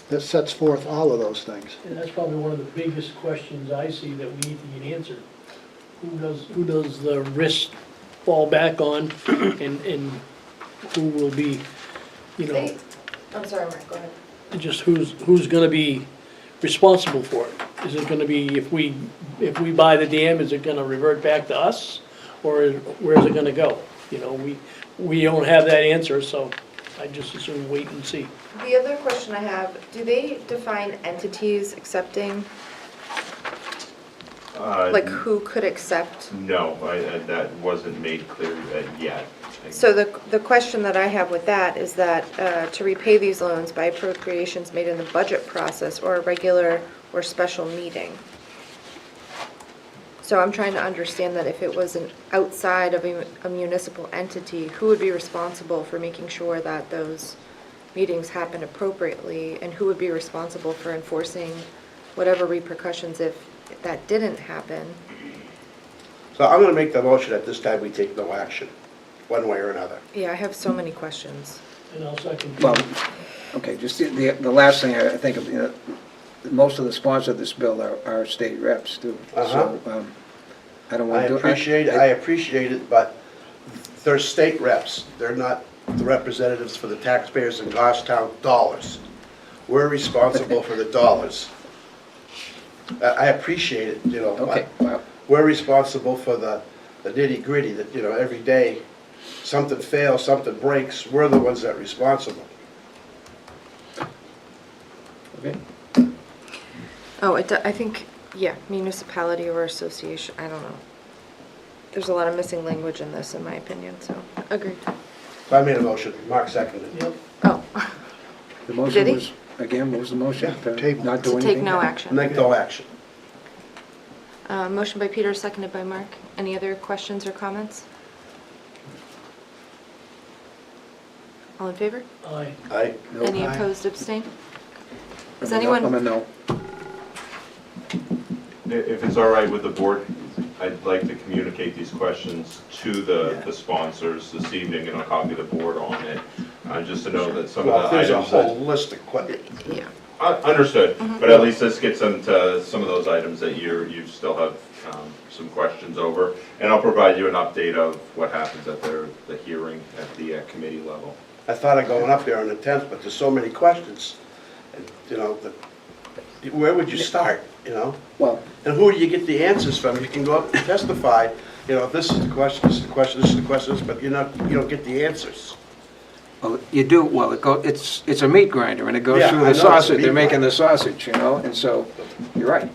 that sets forth all of those things. And that's probably one of the biggest questions I see that we need to get answered. Who does the risk fall back on, and who will be, you know, I'm sorry, Mark, go ahead. just who's gonna be responsible for it? Is it gonna be, if we buy the dam, is it gonna revert back to us? Or where's it gonna go? You know, we don't have that answer, so I just assume wait and see. The other question I have, do they define entities accepting, like who could accept? No, that wasn't made clear yet. So the question that I have with that is that to repay these loans by appropriations made in the budget process or a regular or special meeting. So I'm trying to understand that if it was an outside of a municipal entity, who would be responsible for making sure that those meetings happen appropriately, and who would be responsible for enforcing whatever repercussions if that didn't happen? So I'm gonna make the motion at this time, we take no action, one way or another. Yeah, I have so many questions. And I'll second. Well, okay, just the last thing I think of, you know, most of the sponsors of this bill are state reps too. Uh-huh. So, I don't I want to do. appreciate it, but they're state reps. They're not the representatives for the taxpayers in Goffstown dollars. We're responsible for the dollars. I appreciate it, you know, Okay, but well, we're responsible for the nitty gritty that, you know, every day something fails, something breaks, we're the ones that are responsible. okay. Oh, I think, yeah, municipality or association, I don't know. There's a lot of missing language in this, in my opinion, so, agreed. So I made a motion, Mark seconded. Yep. Oh, The motion Did he? was, again, what was the motion? Yeah, table. Not do to anything? take no action. Make no action. Motion by Peter, seconded by Mark. Any other questions or comments? All in favor? Aye. Aye. No. Any Aye. opposed, abstain? Is I'm a no- anyone? I'm a no. If it's all right with the board, I'd like to communicate these questions to the sponsors this evening, and I'll copy the board on it, just to know that some Well, of the there's a items that... whole list of questions. Yeah. Understood, but at least this gets them to some of those items that you still have some questions over, and I'll provide you an update of what happens at the hearing at the committee level. I thought of going up there on the 10th, but there's so many questions. And, you know, where would you start, you know? Well, And who do you get the answers from? You can go up and testify, you know, this is the question, this is the question, this is the question, but you don't get the answers. well, you do, well, it's a meat grinder, and it goes Yeah, through I know the it's a sausage, meat they're making grinder. the sausage, you know, and so, you're right.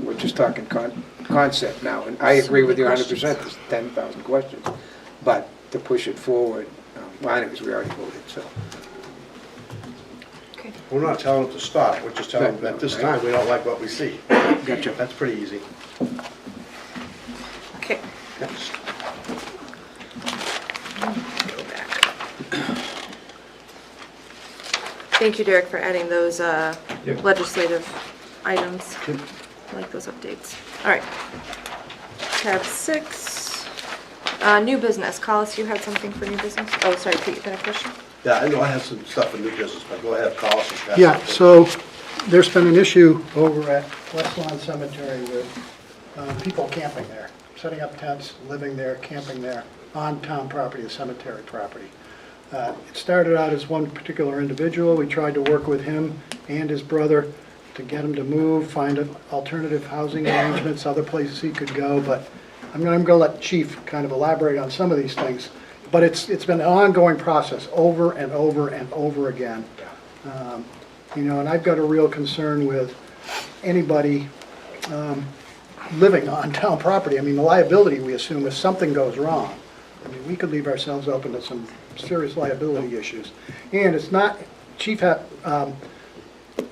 We're just talking concept now, and I agree with you 100%, there's 10,000 questions. But to push it forward, well, anyways, we already voted, so. Okay. We're not telling them to stop, we're just telling them at this time, we don't like what we see. Gotcha. That's pretty easy. Okay. Next. Go back. Thank you, Derek, for adding those legislative items. I like those updates. All right. Tab 6, new business. Collis, you had something for new business? Oh, sorry, Pete, you got a question? Yeah, I know I have some stuff in new business, but go ahead, call us. Yeah, so there's been an issue over at West Lawn Cemetery with people camping there, setting up tents, living there, camping there, on town property, the cemetery property. It started out as one particular individual. We tried to work with him and his brother to get him to move, find alternative housing arrangements, other places he could go, but I'm going to let Chief kind of elaborate on some of these things. But it's been an ongoing process, over and over and over again. You know, and I've got a real concern with anybody living on town property. I mean, the liability, we assume, if something goes wrong. I mean, we could leave ourselves open to some serious liability issues. And it's not, Chief had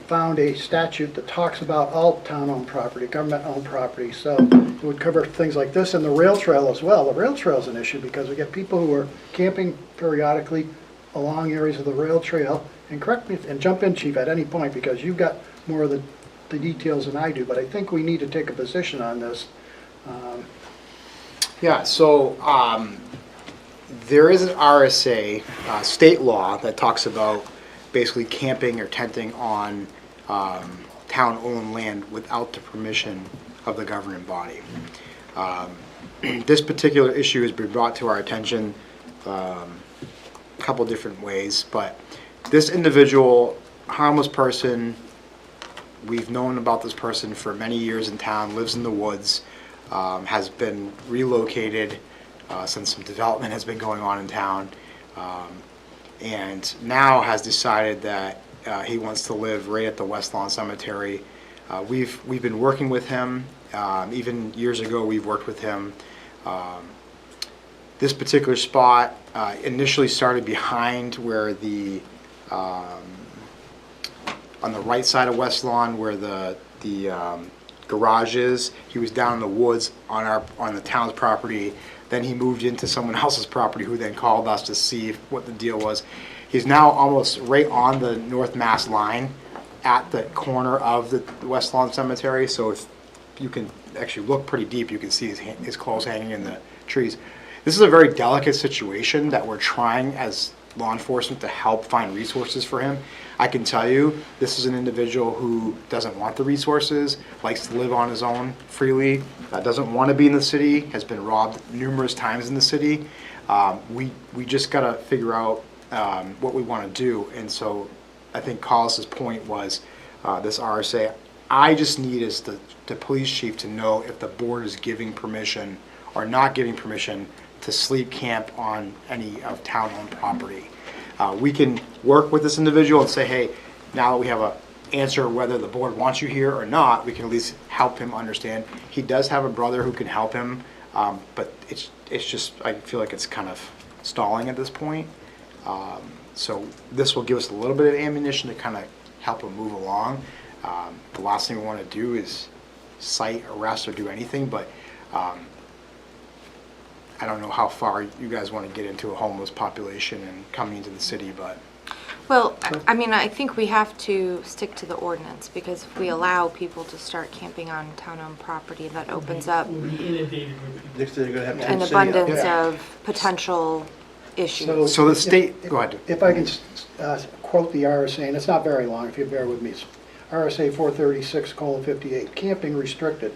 found a statute that talks about all town-owned property, government-owned property, so it would cover things like this, and the rail trail as well. The rail trail is an issue because we get people who are camping periodically along areas of the rail trail, and correct me, and jump in, Chief, at any point, because you've got more of the details than I do, but I think we need to take a position on this. Yeah, so there is an RSA, state law, that talks about basically camping or tenting on town-owned land without the permission of the governing body. This particular issue has been brought to our attention a couple different ways, but this individual, harmless person, we've known about this person for many years in town, lives in the woods, has been relocated since some development has been going on in town, and now has decided that he wants to live right at the West Lawn Cemetery. We've been working with him. Even years ago, we've worked with him. This particular spot initially started behind where the on the right side of West Lawn, where the garage is. He was down in the woods on the town's property. Then he moved into someone else's property, who then called us to see what the deal was. He's now almost right on the North Mass line at the corner of the West Lawn Cemetery. So if you can actually look pretty deep, you can see his clothes hanging in the trees. This is a very delicate situation that we're trying as law enforcement to help find resources for him. I can tell you, this is an individual who doesn't want the resources, likes to live on his own freely, doesn't want to be in the city, has been robbed numerous times in the city. We just got to figure out what we want to do. And so I think Collis's point was this RSA. I just need is the police chief to know if the board is giving permission or not giving permission to sleep camp on any of town-owned property. We can work with this individual and say, hey, now that we have an answer whether the board wants you here or not, we can at least help him understand. He does have a brother who can help him, but it's just, I feel like it's kind of stalling at this point. So this will give us a little bit of ammunition to kind of help him move along. The last thing we want to do is cite, arrest, or do anything, but I don't know how far you guys want to get into a homeless population and coming into the city, but. Well, I mean, I think we have to stick to the ordinance, because if we allow people to start camping on town-owned property, that opens up We'll be inundated with people. Next thing you're gonna have an tent city out abundance there. of potential issues. So the state, go ahead. If I can quote the RSA, and it's not very long, if you bear with me. It's RSA 436:58, camping restricted.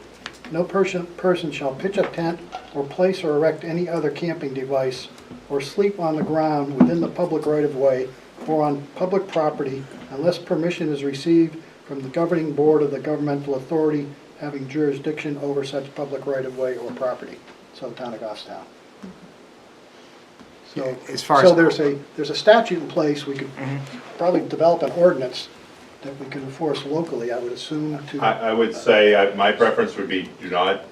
No person shall pitch a tent or place or erect any other camping device or sleep on the ground within the public right-of-way or on public property unless permission is received from the governing board of the governmental authority having jurisdiction over such public right-of-way or property. So town of Goffstown. So, As far as- so there's a statute in place, we could probably develop an ordinance that we can enforce locally, I would assume, to. I would say, my preference would be do not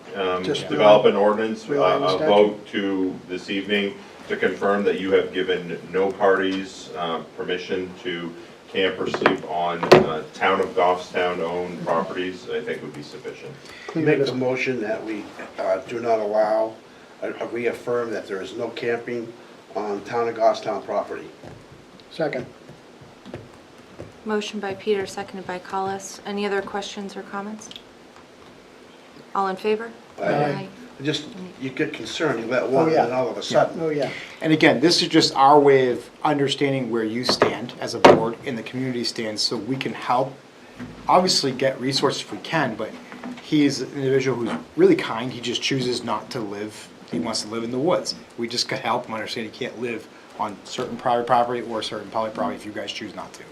Just develop an ordinance, rely on the a statute. vote to this evening to confirm that you have given no parties permission to camp or sleep on town of Goffstown-owned properties, I think would be sufficient. Make the motion that we do not allow, reaffirm that there is no camping on town of Goffstown property. Second. Motion by Peter, seconded by Collis. Any other questions or comments? All in favor? Aye. Just, you get concerned, you let one, Oh, yeah. and all of a sudden. Oh, yeah. And again, this is just our way of understanding where you stand as a board and the community stands, so we can help, obviously get resources if we can, but he's an individual who's really kind, he just chooses not to live, he wants to live in the woods. We just gotta help him understand he can't live on certain private property or certain public property if you guys choose not to.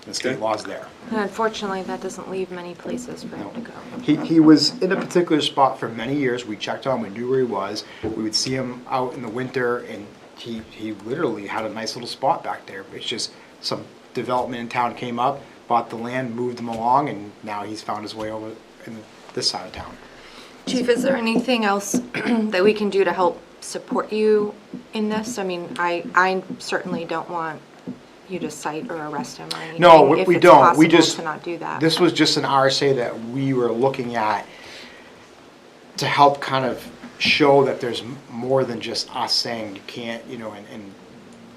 The state Okay. law's there. And unfortunately, that doesn't leave many places for him to go. He was in a particular spot for many years. We checked on him, we knew where he was. We would see him out in the winter, and he literally had a nice little spot back there. It's just some development in town came up, bought the land, moved him along, and now he's found his way over in this side of town. Chief, is there anything else that we can do to help support you in this? I mean, I certainly don't want you to cite or arrest him or anything. No, we don't. We If it's possible just, to not do that. this was just an RSA that we were looking at to help kind of show that there's more than just us saying you can't, you know, and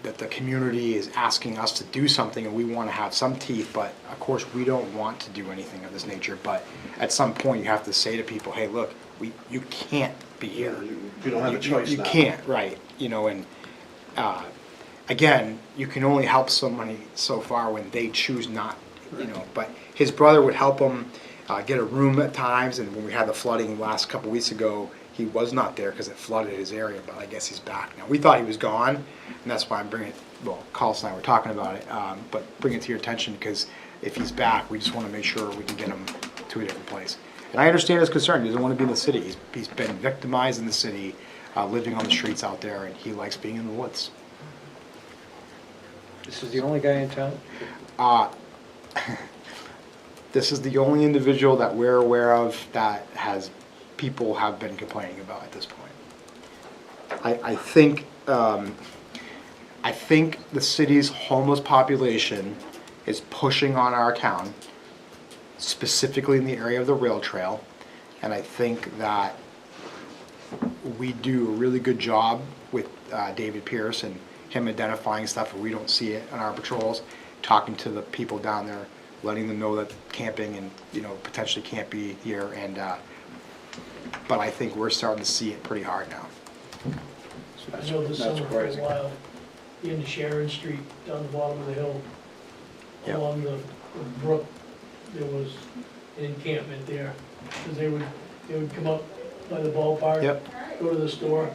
that the community is asking us to do something and we want to have some teeth, but of course, we don't want to do anything of this nature. But at some point, you have to say to people, hey, look, you can't be here. You don't have a choice You now. can't, right, you know, and, again, you can only help somebody so far when they choose not, you know, but his brother would help him get a room at times, and when we had the flooding last couple weeks ago, he was not there because it flooded his area, but I guess he's back now. We thought he was gone, and that's why I'm bringing it, well, Carlos and I were talking about it, but bring it to your attention, because if he's back, we just want to make sure we can get him to a different place. And I understand his concern, he doesn't want to be in the city, he's been victimized in the city, living on the streets out there, and he likes being in the woods. This is the only guy in town? This is the only individual that we're aware of that people have been complaining about at this point. I think the city's homeless population is pushing on our town, specifically in the area of the rail trail, and I think that we do a really good job with David Pierce and him identifying stuff where we don't see it on our patrols, talking to the people down there, letting them know that camping and, you know, potentially can't be here, and but I think we're starting to see it pretty hard now. I know this Not summer for a surprising. while, in Sharon Street, down the bottom of the hill, Yep. along the brook, there was an encampment there. Because they would come up by the ballpark. Yep. Go to the store,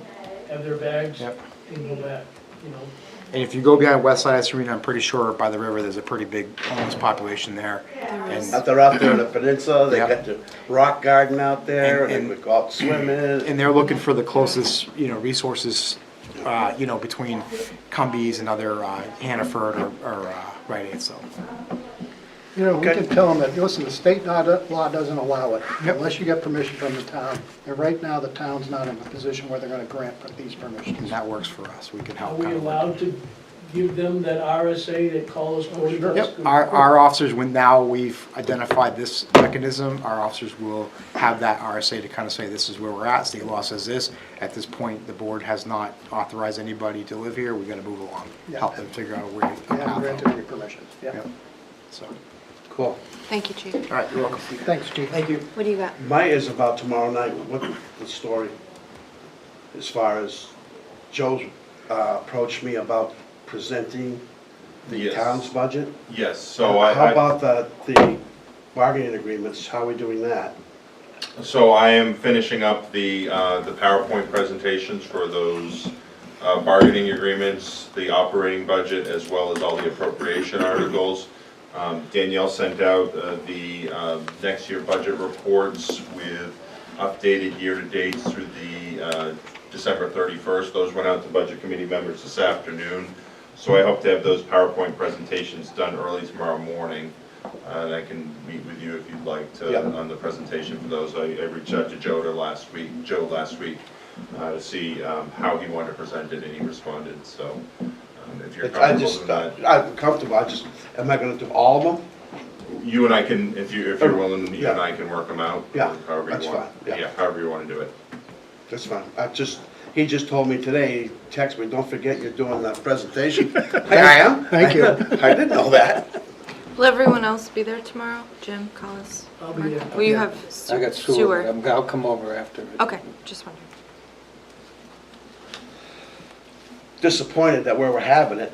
have their bags, Yep. and go back, you know. And if you go behind West Side Ice Arena, I'm pretty sure by the river, there's a pretty big homeless population there. And If they're out there in the peninsula, they Yeah. got the rock garden out there, and And- they would go out swimming. and they're looking for the closest, you know, resources, you know, between Cumbies and other Hannaford or Rite Aid, so. You know, we Okay. can tell them that, listen, the state law doesn't allow it, Yep. unless you get permission from the town. And right now, the town's not in a position where they're gonna grant these And permissions. that works for us, we can Are help we kind of. allowed to give them that RSA that calls according to us? Yep, our officers, when now we've identified this mechanism, our officers will have that RSA to kind of say, this is where we're at, state law says this. At this point, the board has not authorized anybody to live here, we gotta move along, Yeah. help them figure out a way, a I haven't path granted out. any permissions. Yeah. Yep. So, Cool. Thank you, Chief. all right, you're welcome. Thanks, Chief. Thank you. What do you got? Mine is about tomorrow night, what the story, as far as Joe approached me about presenting the Yes. town's budget. Yes, so How about the bargaining agreements, how are we doing that? So I am finishing up the PowerPoint presentations for those bargaining agreements, the operating budget, as well as all the appropriation articles. Danielle sent out the next year budget reports with updated year-to-dates through the December 31st. Those went out to budget committee members this afternoon. So I hope to have those PowerPoint presentations done early tomorrow morning. And I can meet with you if you'd like to, Yep. on the presentation for those. I reached out to Joe last week, to see how he wanted to present it, and he responded, so if you're I comfortable just, with that. I'm comfortable, am I gonna do all of them? You and I can, if you're willing, you and Yeah. I can work them out. Yeah, However you that's want. fine, yeah. Yeah, however you want to do it. That's fine, he just told me today, he texted me, don't forget you're doing that presentation. I am? Thank you. I didn't know that. Will everyone else be there tomorrow? Jim, Collis? I'll be there. Will you have I got sewer, I'll come over after. Okay, just wondering. Disappointed that where we're having it.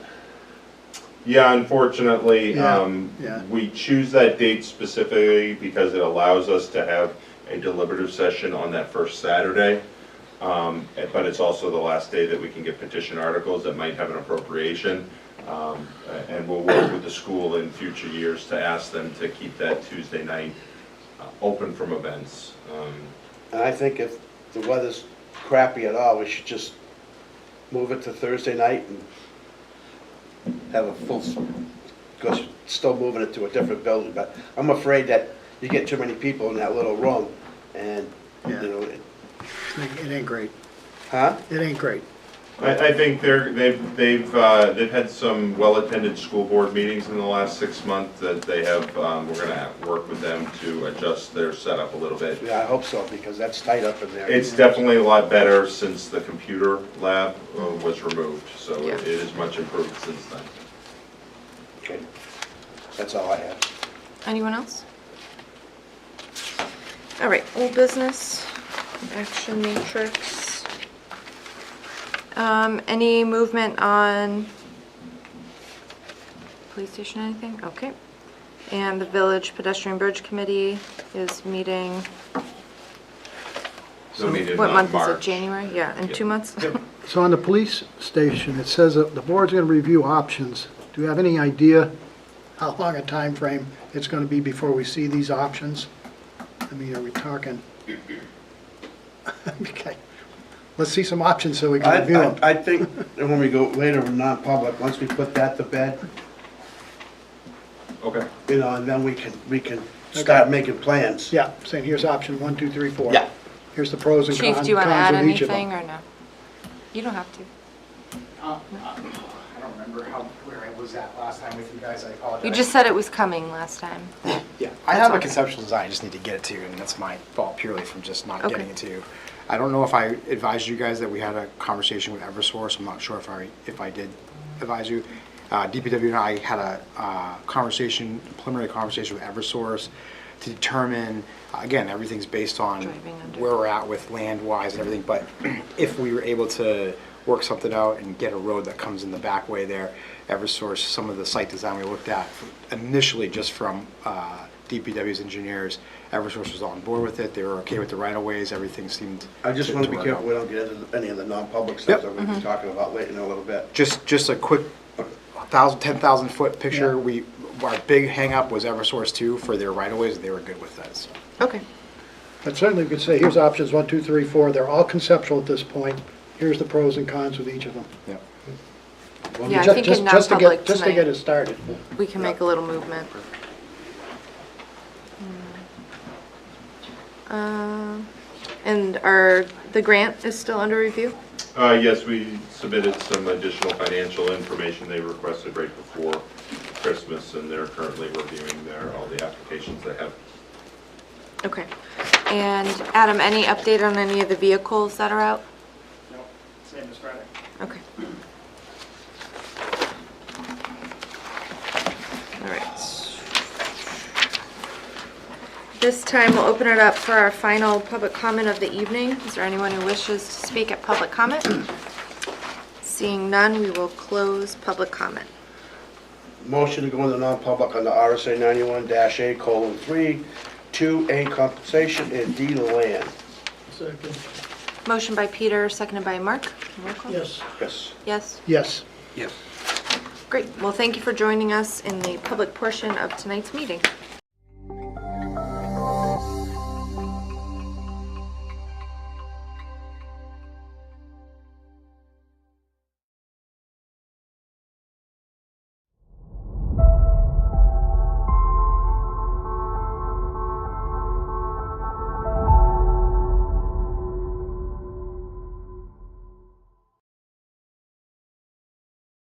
Yeah, unfortunately, Yeah, yeah. we choose that date specifically because it allows us to have a deliberative session on that first Saturday. But it's also the last day that we can get petition articles that might have an appropriation. And we'll work with the school in future years to ask them to keep that Tuesday night open from events. And I think if the weather's crappy at all, we should just move it to Thursday night and have a full, because still moving it to a different building, but I'm afraid that you get too many people in that little room, and, you Yeah. know, It ain't great. huh? It ain't great. I think they've had some well-attended school board meetings in the last 6 months that they have, we're gonna work with them to adjust their setup a little bit. Yeah, I hope so, because that's tight up in there. It's definitely a lot better since the computer lab was removed, so Yeah. it is much improved since then. Okay, that's all I have. Anyone else? All right, old business, action matrix. Any movement on police station, anything? Okay. And the Village Pedestrian Bridge Committee is meeting, So meeting what in month is it, March. January? Yeah, in 2 months? So on the police station, it says that the board's gonna review options. Do you have any idea how long a time frame it's gonna be before we see these options? I mean, are we talking? Okay, let's see some options so we can review them. I think that when we go later in non-public, once we put that to bed, Okay. you know, and then we can start making plans. Yeah, saying here's option 1, 2, 3, 4. Yeah. Here's the pros and Chief, cons do you want to add of each of anything them. or no? You don't have to. I don't remember where I was at last time with you guys, I apologize. You just said it was coming last time. Yeah, I have a all. conceptual design, I just need to get it to you, and that's my fault purely from just not Okay. getting it to you. I don't know if I advised you guys that we had a conversation with Eversource, I'm not sure if I did advise you. DPW and I had a preliminary conversation with Eversource to determine, again, everything's based on Driving under. where we're at with land-wise and everything, but if we were able to work something out and get a road that comes in the back way there, Eversource, some of the site design we looked at initially just from DPW's engineers, Eversource was on board with it, they were okay with the right-of-ways, everything seemed. I just want to be work careful out. we don't get into any of the non-public stuff Yep. that we'll be talking about later in a little bit. Just a quick 10,000 foot picture, our big hang-up was Eversource too for their right-of-ways, they were good with that, so. Okay. But certainly we could say, here's options 1, 2, 3, 4, they're all conceptual at this point. Here's the pros and cons with each of them. Yeah. Yeah, I think in non-public Just to get tonight, it started. we can make a little movement. And the grant is still under review? Yes, we submitted some additional financial information they requested right before Christmas, and they're currently reviewing all the applications they have. Okay. And Adam, any update on any of the vehicles that are out? No, same as Friday. Okay. All right. This time, we'll open it up for our final public comment of the evening. Is there anyone who wishes to speak at public comment? Seeing none, we will close public comment. Motion to go into non-public under RSA 91-A:3, 2A compensation and D land. Second, Motion by Peter, seconded by Mark. Roll call. yes. Yes. Yes? Yes. Yes. Great. Well, thank you for joining us in the public portion of tonight's meeting.